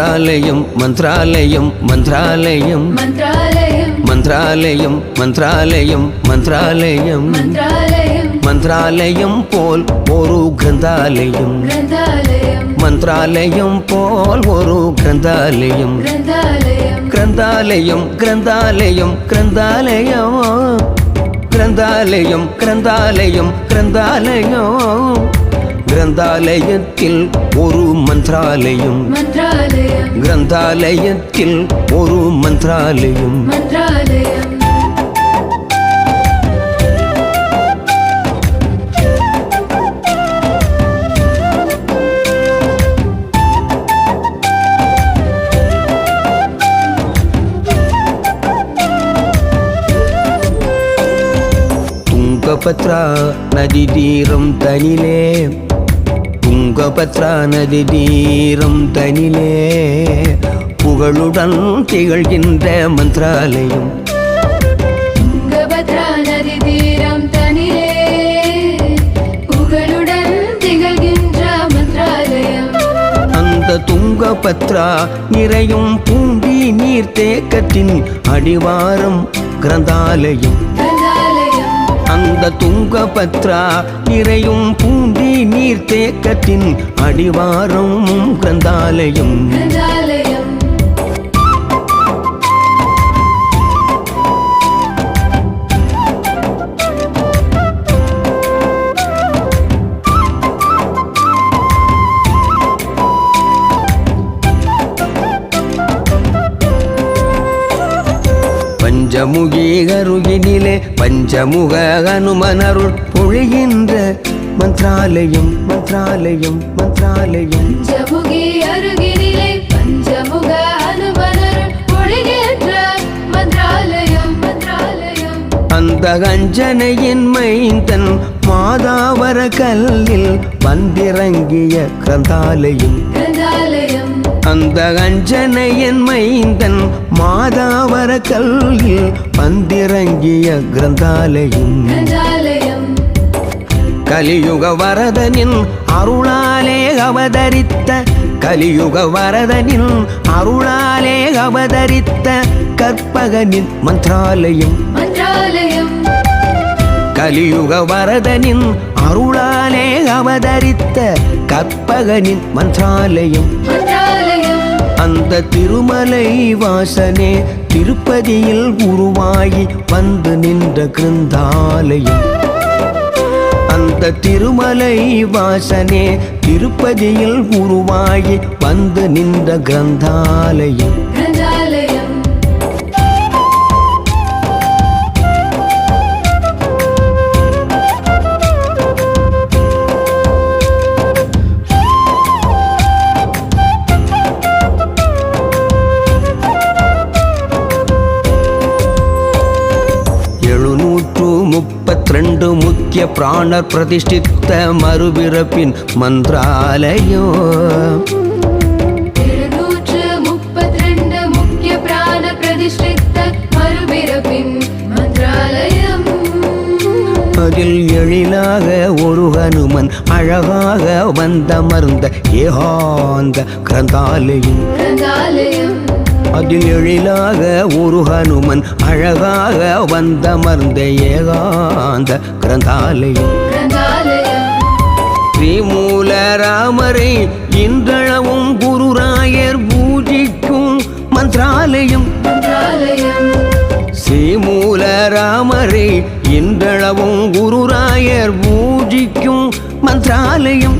மந்த்ராலயம் மந்த்ராலயம் மந்த்ராலயம் மந்த்ராலயம் மந்த்ராலயம் மந்த்ராலயம் மந்த்ராலயம் போல் ஒரு கிரந்தாலயம் மந்த்ராலயம் போல் ஒரு கிரந்தாலயம் கிரந்தாலயம் கிரந்தாலயம் கிரந்தாலயம் கிரந்தாலயம் கிரந்தாலயம் கிரந்தாலயம் கிரந்தாலயத்தில் ஒரு மந்த்ராலயம் கிரந்தாலயத்தில் ஒரு மந்த்ராலயம் துங்கபத்ரா நதி தீரம் தனிலே துங்கபத்ரா நதி தீரம் தனிலே புகழுடன் திகழ்கின்ற மந்த்ராலயம் துங்கபத்ரா நதி தீரம் தனிலே புகழுடன் திகழ்கின்ற மந்த்ராலயம் அந்த துங்கபத்ரா நிறையும் பூண்டி நீர்த்தேக்கத்தின் அடிவாரம் கிரந்தாலயம் அந்த துங்கபத்ரா நிறையும் பூண்டி நீர்த்தேக்கத்தின் அடிவாரம் கிரந்தாலயம் பஞ்சமுகி அருகினிலே பஞ்சமுக ஹனுமனருள் பொழிகின்ற மந்த்ராலயம் மந்த்ராலயம் மந்த்ராலயம் பஞ்சமுகி அருகினிலே பஞ்சமுக ஹனுமனருள் பொழிகின்ற மந்த்ராலயம் மந்த்ராலயம் அந்த அஞ்சனையின் மைந்தன் மாதாவர கல்லில் வந்திறங்கிய கிரந்தாலயம் அந்த அஞ்சனையின் மைந்தன் மாதாவர கல்லில் வந்திறங்கிய கிரந்தாலயம் கலியுக வரதனின் அருளாலே அவதரித்த கலியுக வரதனின் அருளாலே அவதரித்த கற்பகனின் மந்த்ராலயம் கலியுக வரதனின் அருளாலே அவதரித்த கற்பகனின் மந்த்ராலயம் அந்த திருமலை வாசனே திருப்பதியில் உருவாகி வந்து நின்ற கிரந்தாலயம் அந்த திருமலை வாசனே திருப்பதியில் உருவாகி வந்து நின்ற கிரந்தாலயம் ரெண்டு முக்கிய பிராணர் பிரதிஷ்டித்த மறுபிறப்பின் மந்த்ராலயம் 732 முக்கிய பிராணர் பிரதிஷ்டித்த மறுபிறப்பின் மந்த்ராலயம் அதில் எழிலாக ஒரு ஹனுமன் அழகாக வந்தமர்ந்த ஏகாந்த கிரந்தாலயம் அதில் எழிலாக ஒரு ஹனுமன் அழகாக வந்தமர்ந்த ஏகாந்த கிரந்தாலயம் ஸ்ரீமூல ராமரை இன்றளவும் குருராயர் பூஜிக்கும் மந்த்ராலயம் ஸ்ரீமூல ராமரை இன்றளவும் குருராயர் பூஜிக்கும் மந்த்ராலயம்